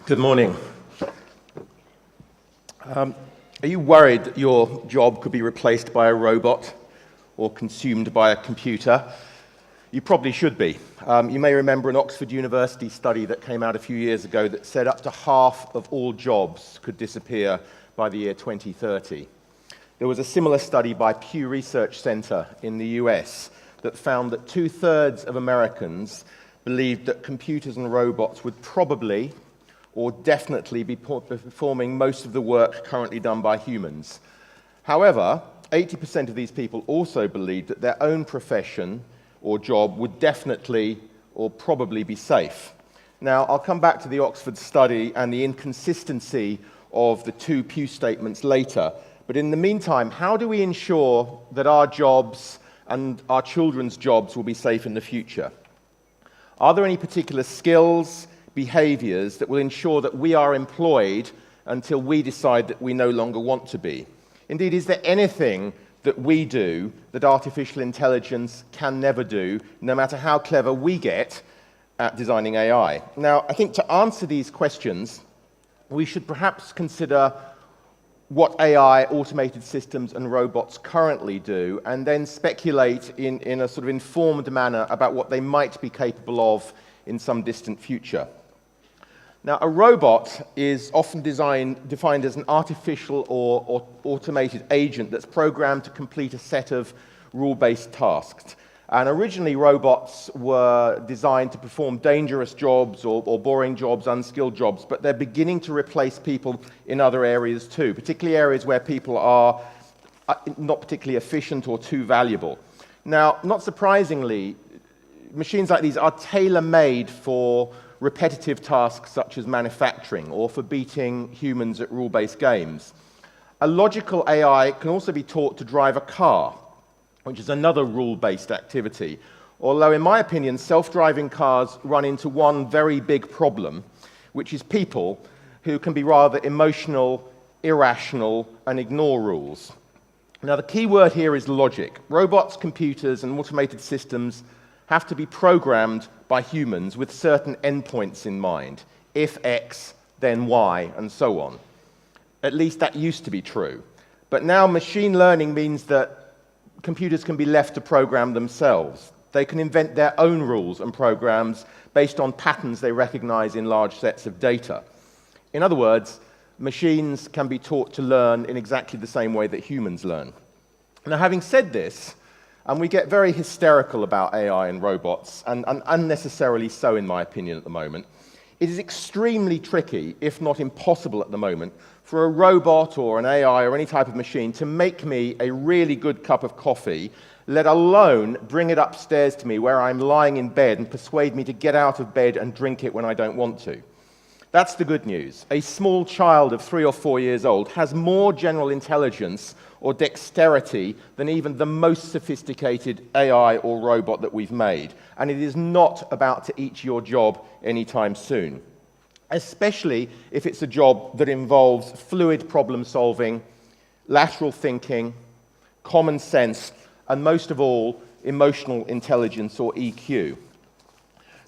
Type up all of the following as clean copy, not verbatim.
Good morning. Are you worried that your job could be replaced by a robot or consumed by a computer? You probably should be. You may remember an Oxford University study that came out a few years ago that said up to half of all jobs could disappear by the year 2030. There was a similar study by Pew Research Center in the US that found that 2/3 of Americans believed that computers and robots would probably or definitely be performing most of the work currently done by humans. However, 80% of these people also believed that their own profession or job would definitely or probably be safe. Now, I'll come back to the Oxford study and the inconsistency of the two Pew statements later, but in the meantime, how do we ensure that our jobs and our children's jobs will be safe in the future? Are there any particular skills, behaviors that will ensure that we are employed until we decide that we no longer want to be? Indeed, is there anything that we do that artificial intelligence can never do, no matter how clever we get at designing AI? Now, I think to answer these questions, we should perhaps consider what AI, automated systems, and robots currently do, and then speculate in a sort of informed manner about what they might be capable of in some distant future. Now, a robot is often defined as an artificial or automated agent that's programmed to complete a set of rule-based tasks. And originally, robots were designed to perform dangerous jobs or boring jobs, unskilled jobs, but they're beginning to replace people in other areas too, particularly areas where people are not particularly efficient or too valuable. Now, not surprisingly, machines like these are tailor-made for repetitive tasks such as manufacturing or for beating humans at rule-based games. A logical AI can also be taught to drive a car, which is another rule-based activity. Although, in my opinion, self-driving cars run into one very big problem, which is people who can be rather emotional, irrational, and ignore rules. Now, the key word here is logic. Robots, computers, and automated systems have to be programmed by humans with certain endpoints in mind. If X, then Y, and so on. At least that used to be true. But now machine learning means that computers can be left to program themselves. They can invent their own rules and programs based on patterns they recognize in large sets of data. In other words, machines can be taught to learn in exactly the same way that humans learn. Now, having said this, and we get very hysterical about AI and robots, and unnecessarily so in my opinion at the moment, it is extremely tricky, if not impossible at the moment, for a robot or an AI or any type of machine to make me a really good cup of coffee, let alone bring it upstairs to me where I'm lying in bed and persuade me to get out of bed and drink it when I don't want to. That's the good news. A small child of 3 or 4 years old has more general intelligence or dexterity than even the most sophisticated AI or robot that we've made. And it is not about to eat your job anytime soon, especially if it's a job that involves fluid problem solving, lateral thinking, common sense, and most of all, emotional intelligence or EQ.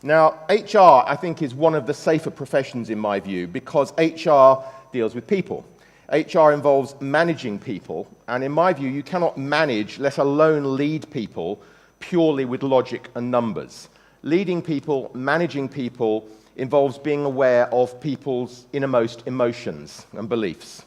Now, HR, I think, is one of the safer professions in my view because HR deals with people. HR involves managing people, and in my view, you cannot manage, let alone lead people, purely with logic and numbers. Leading people, managing people, involves being aware of people's innermost emotions and beliefs.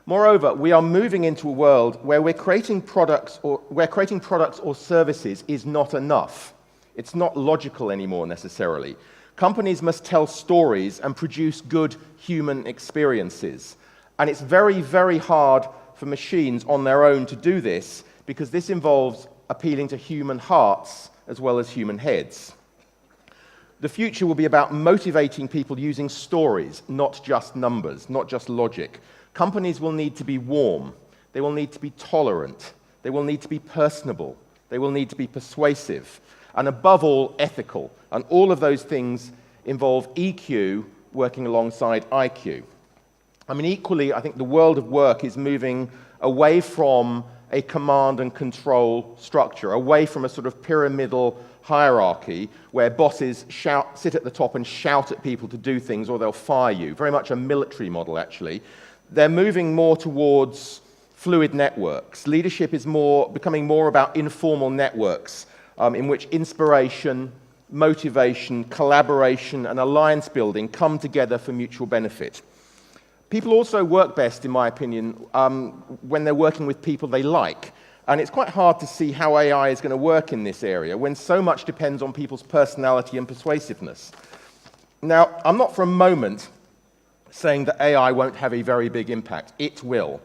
Moreover, we are moving into a world where creating products or services is not enough. It's not logical anymore necessarily. Companies must tell stories and produce good human experiences. And it's very, very hard for machines on their own to do this because this involves appealing to human hearts as well as human heads. The future will be about motivating people using stories, not just numbers, not just logic. Companies will need to be warm. They will need to be tolerant. They will need to be personable. They will need to be persuasive. And above all, ethical. And all of those things involve EQ working alongside IQ. I mean, equally, I think the world of work is moving away from a command and control structure, away from a sort of pyramidal hierarchy where bosses sit at the top and shout at people to do things or they'll fire you. Very much a military model, actually. They're moving more towards fluid networks. Leadership is becoming more about informal networks in which inspiration, motivation, collaboration, and alliance building come together for mutual benefit. People also work best, in my opinion, when they're working with people they like. And it's quite hard to see how AI is going to work in this area when so much depends on people's personality and persuasiveness. Now, I'm not for a moment saying that AI won't have a very big impact. It will.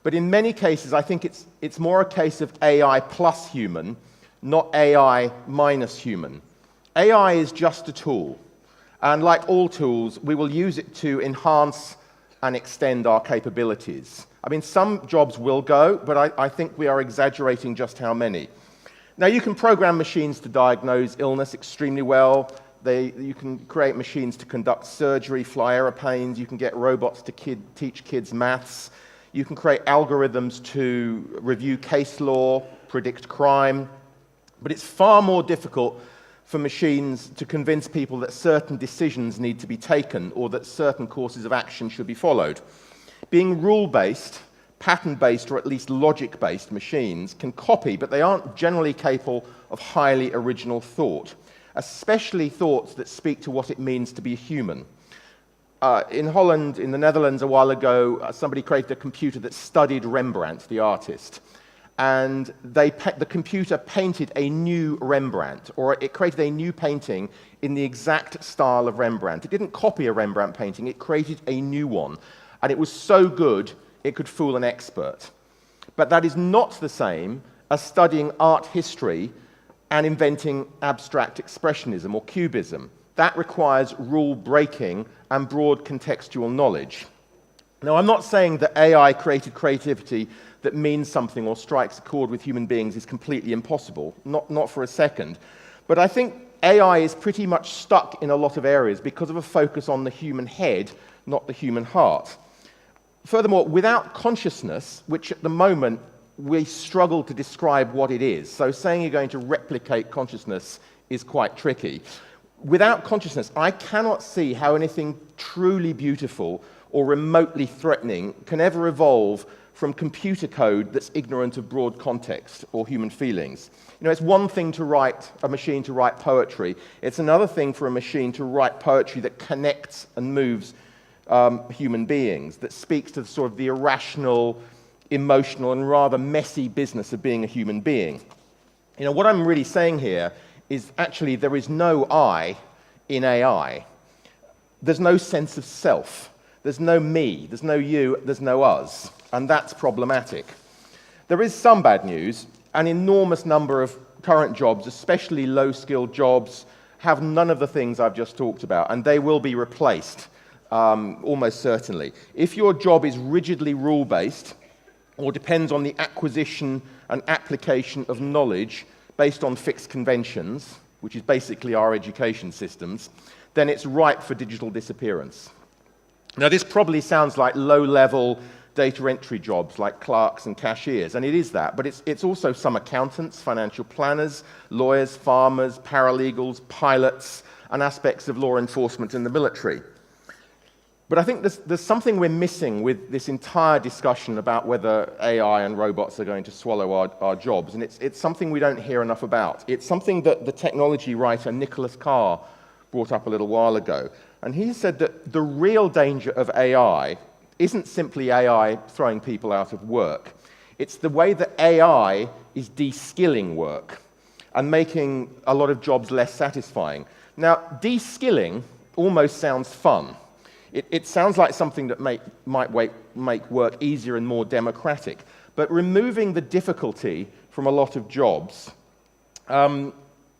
But in many cases, I think it's more a case of AI plus human, not AI minus human. AI is just a tool. And like all tools, we will use it to enhance and extend our capabilities. I mean, some jobs will go, but I think we are exaggerating just how many. Now, you can program machines to diagnose illness extremely well. You can create machines to conduct surgery, fly aeroplanes. You can get robots to teach kids maths. You can create algorithms to review case law, predict crime. But it's far more difficult for machines to convince people that certain decisions need to be taken or that certain courses of action should be followed. Being rule-based, pattern-based, or at least logic-based machines can copy, but they aren't generally capable of highly original thought, especially thoughts that speak to what it means to be human. In Holland, in the Netherlands, a while ago, somebody created a computer that studied Rembrandt, the artist. And the computer painted a new Rembrandt, or it created a new painting in the exact style of Rembrandt. It didn't copy a Rembrandt painting, it created a new one. And it was so good, it could fool an expert. But that is not the same as studying art history and inventing abstract expressionism or cubism. That requires rule-breaking and broad contextual knowledge. Now, I'm not saying that AI-created creativity that means something or strikes a chord with human beings is completely impossible, not for a second. But I think AI is pretty much stuck in a lot of areas because of a focus on the human head, not the human heart. Furthermore, without consciousness, which at the moment we struggle to describe what it is, so saying you're going to replicate consciousness is quite tricky. Without consciousness, I cannot see how anything truly beautiful or remotely threatening can ever evolve from computer code that's ignorant of broad context or human feelings. You know, it's one thing to write a machine to write poetry. It's another thing for a machine to write poetry that connects and moves human beings, that speaks to sort of the irrational, emotional, and rather messy business of being a human being. You know, what I'm really saying here is actually there is no I in AI. There's no sense of self. There's no me. There's no you. There's no us. And that's problematic. There is some bad news. An enormous number of current jobs, especially low-skilled jobs, have none of the things I've just talked about, and they will be replaced, almost certainly. If your job is rigidly rule-based or depends on the acquisition and application of knowledge based on fixed conventions, which is basically our education systems, then it's ripe for digital disappearance. Now, this probably sounds like low-level data entry jobs like clerks and cashiers, and it is that, but it's also some accountants, financial planners, lawyers, farmers, paralegals, pilots, and aspects of law enforcement and the military. But I think there's something we're missing with this entire discussion about whether AI and robots are going to swallow our jobs, and it's something we don't hear enough about. It's something that the technology writer Nicholas Carr brought up a little while ago, and he said that the real danger of AI isn't simply AI throwing people out of work. It's the way that AI is de-skilling work and making a lot of jobs less satisfying. Now, de-skilling almost sounds fun. It sounds like something that might make work easier and more democratic. But removing the difficulty from a lot of jobs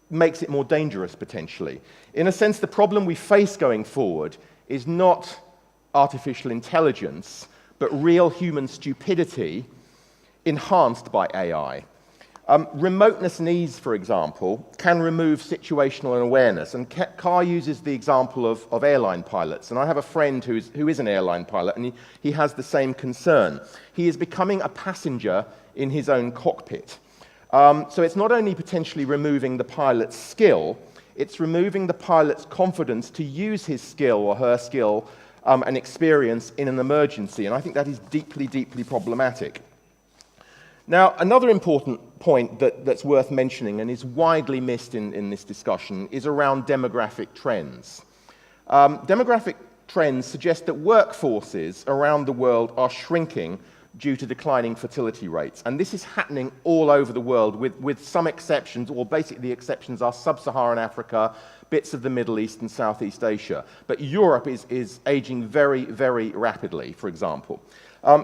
makes it more dangerous, potentially. In a sense, the problem we face going forward is not artificial intelligence, but real human stupidity enhanced by AI. Remoteness and ease, for example, can remove situational awareness, and Carr uses the example of airline pilots, and I have a friend who is an airline pilot, and he has the same concern. He is becoming a passenger in his own cockpit, So it's not only potentially removing the pilot's skill, it's removing the pilot's confidence to use his skill or her skill and experience in an emergency. And I think that is deeply, deeply problematic. Now, another important point that's worth mentioning and is widely missed in this discussion is around demographic trends. Demographic trends suggest that workforces around the world are shrinking due to declining fertility rates. And this is happening all over the world with some exceptions, or basically the exceptions are sub-Saharan Africa, bits of the Middle East and Southeast Asia. But Europe is aging very, very rapidly, for example.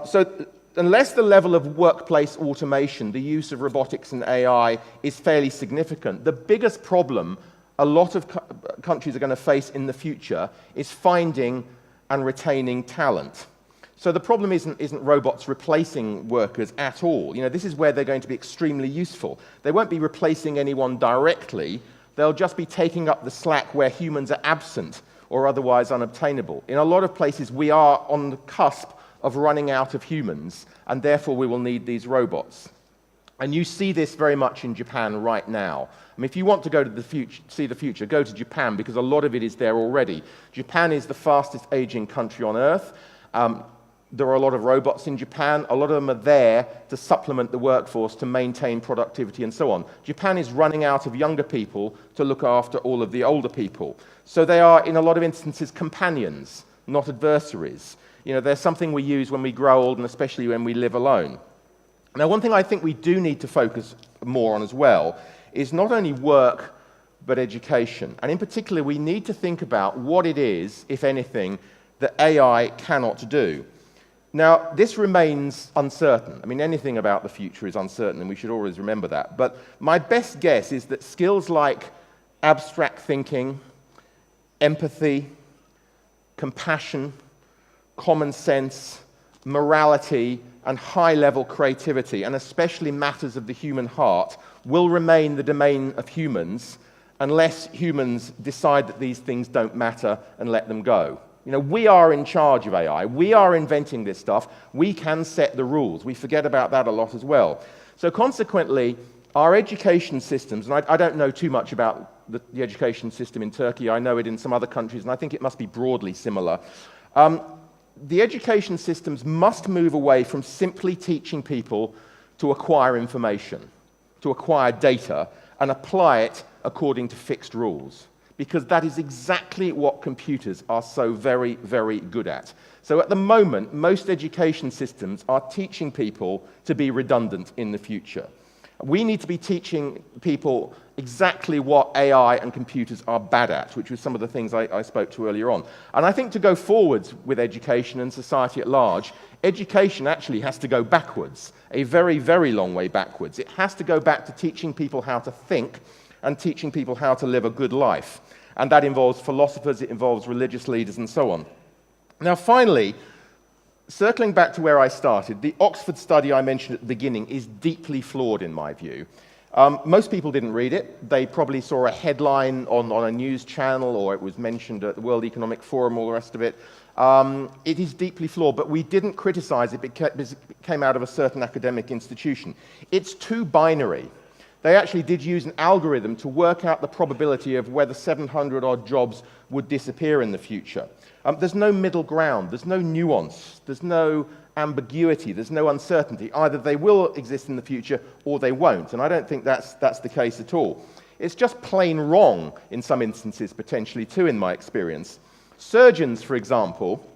So unless the level of workplace automation, the use of robotics and AI is fairly significant, the biggest problem a lot of countries are going to face in the future is finding and retaining talent. So the problem isn't robots replacing workers at all. You know, this is where they're going to be extremely useful. They won't be replacing anyone directly. They'll just be taking up the slack where humans are absent or otherwise unobtainable. In a lot of places, we are on the cusp of running out of humans, and therefore we will need these robots. And you see this very much in Japan right now. I mean, if you want to go to the future, see the future, go to Japan, because a lot of it is there already. Japan is the fastest aging country on Earth. There are a lot of robots in Japan. A lot of them are there to supplement the workforce, to maintain productivity and so on. Japan is running out of younger people to look after all of the older people. So they are, in a lot of instances, companions, not adversaries. You know, they're something we use when we grow old and especially when we live alone. Now, one thing I think we do need to focus more on as well is not only work, but education. And in particular, we need to think about what it is, if anything, that AI cannot do. Now, this remains uncertain. I mean, anything about the future is uncertain, and we should always remember that. But my best guess is that skills like abstract thinking, empathy, compassion, common sense, morality, and high-level creativity, and especially matters of the human heart, will remain the domain of humans unless humans decide that these things don't matter and let them go. You know, we are in charge of AI. We are inventing this stuff. We can set the rules. We forget about that a lot as well. So consequently, our education systems, and I don't know too much about the education system in Turkey. I know it in some other countries, and I think it must be broadly similar. The education systems must move away from simply teaching people to acquire information, to acquire data, and apply it according to fixed rules. Because that is exactly what computers are so very, very good at. So at the moment, most education systems are teaching people to be redundant in the future. We need to be teaching people exactly what AI and computers are bad at, which was some of the things I spoke to earlier on. And I think to go forwards with education and society at large, education actually has to go backwards, a very, very long way backwards. It has to go back to teaching people how to think and teaching people how to live a good life. And that involves philosophers, it involves religious leaders, and so on. Now, finally, circling back to where I started, the Oxford study I mentioned at the beginning is deeply flawed in my view. Most people didn't read it. They probably saw a headline on a news channel, or it was mentioned at the World Economic Forum, all the rest of it. It is deeply flawed, but we didn't criticize it because it came out of a certain academic institution. It's too binary. They actually did use an algorithm to work out the probability of whether 700-odd jobs would disappear in the future. There's no middle ground, there's no nuance, there's no ambiguity, there's no uncertainty. Either they will exist in the future or they won't, and I don't think that's the case at all. It's just plain wrong in some instances, potentially too, in my experience. Surgeons, for example,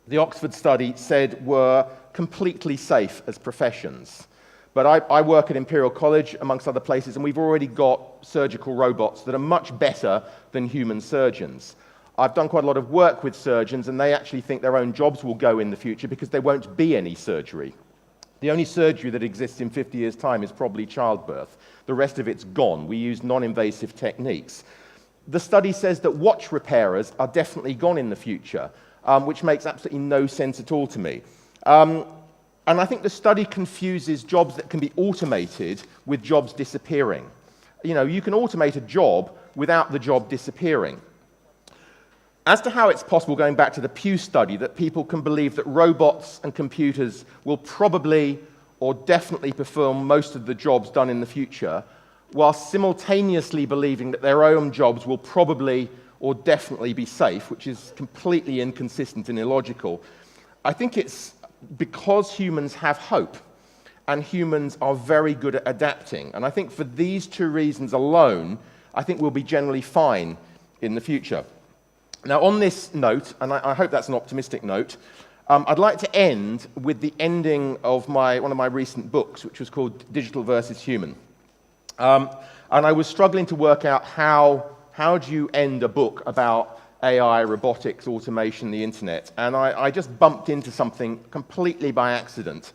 the Oxford study said were completely safe as professions. But I work at Imperial College, amongst other places, and we've already got surgical robots that are much better than human surgeons. I've done quite a lot of work with surgeons, and they actually think their own jobs will go in the future because there won't be any surgery. The only surgery that exists in 50 years' time is probably childbirth. The rest of it's gone. We use non-invasive techniques. The study says that watch repairers are definitely gone in the future, which makes absolutely no sense at all to me. And I think the study confuses jobs that can be automated with jobs disappearing. You know, you can automate a job without the job disappearing. As to how it's possible, going back to the Pew study, that people can believe that robots and computers will probably or definitely perform most of the jobs done in the future, while simultaneously believing that their own jobs will probably or definitely be safe, which is completely inconsistent and illogical. I think it's because humans have hope, and humans are very good at adapting. And I think for these two reasons alone, I think we'll be generally fine in the future. Now, on this note, and I hope that's an optimistic note, I'd like to end with the ending of one of my recent books, which was called Digital versus Human. And I was struggling to work out how do you end a book about AI, robotics, automation, the internet? And I just bumped into something completely by accident.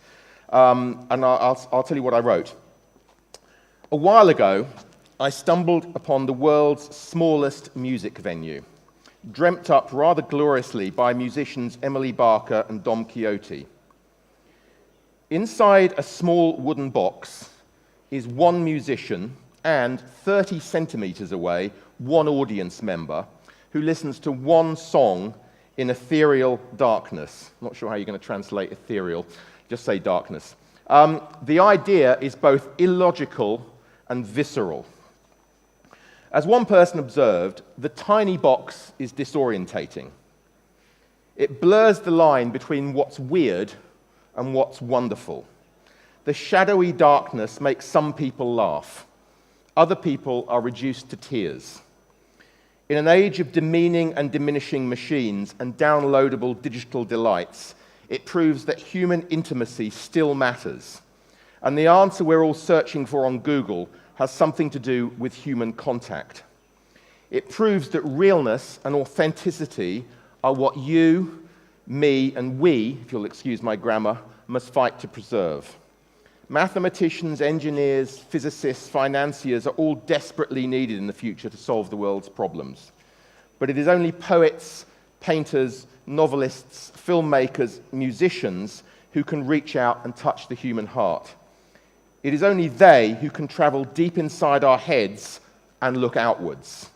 And I'll tell you what I wrote. A while ago, I stumbled upon the world's smallest music venue, dreamt up rather gloriously by musicians Emily Barker and Dom Quixote. Inside a small wooden box is one musician and 30 centimeters away, one audience member who listens to one song in ethereal darkness. I'm not sure how you're going to translate ethereal, just say darkness. The idea is both illogical and visceral. As one person observed, the tiny box is disorientating. It blurs the line between what's weird and what's wonderful. The shadowy darkness makes some people laugh. Other people are reduced to tears. In an age of demeaning and diminishing machines and downloadable digital delights, it proves that human intimacy still matters. And the answer we're all searching for on Google has something to do with human contact. It proves that realness and authenticity are what you, me, and we, if you'll excuse my grammar, must fight to preserve. Mathematicians, engineers, physicists, financiers are all desperately needed in the future to solve the world's problems. But it is only poets, painters, novelists, filmmakers, musicians who can reach out and touch the human heart. It is only they who can travel deep inside our heads and look outwards.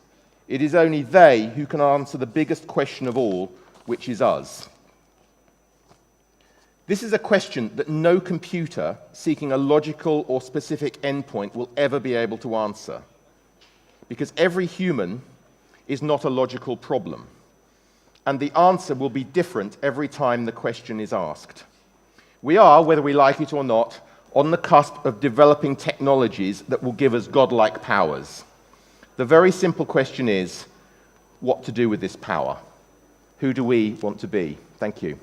It is only they who can answer the biggest question of all, which is us. This is a question that no computer seeking a logical or specific endpoint will ever be able to answer, because every human is not a logical problem, and the answer will be different every time the question is asked. We are, whether we like it or not, on the cusp of developing technologies that will give us godlike powers. The very simple question is, what to do with this power? Who do we want to be? Thank you.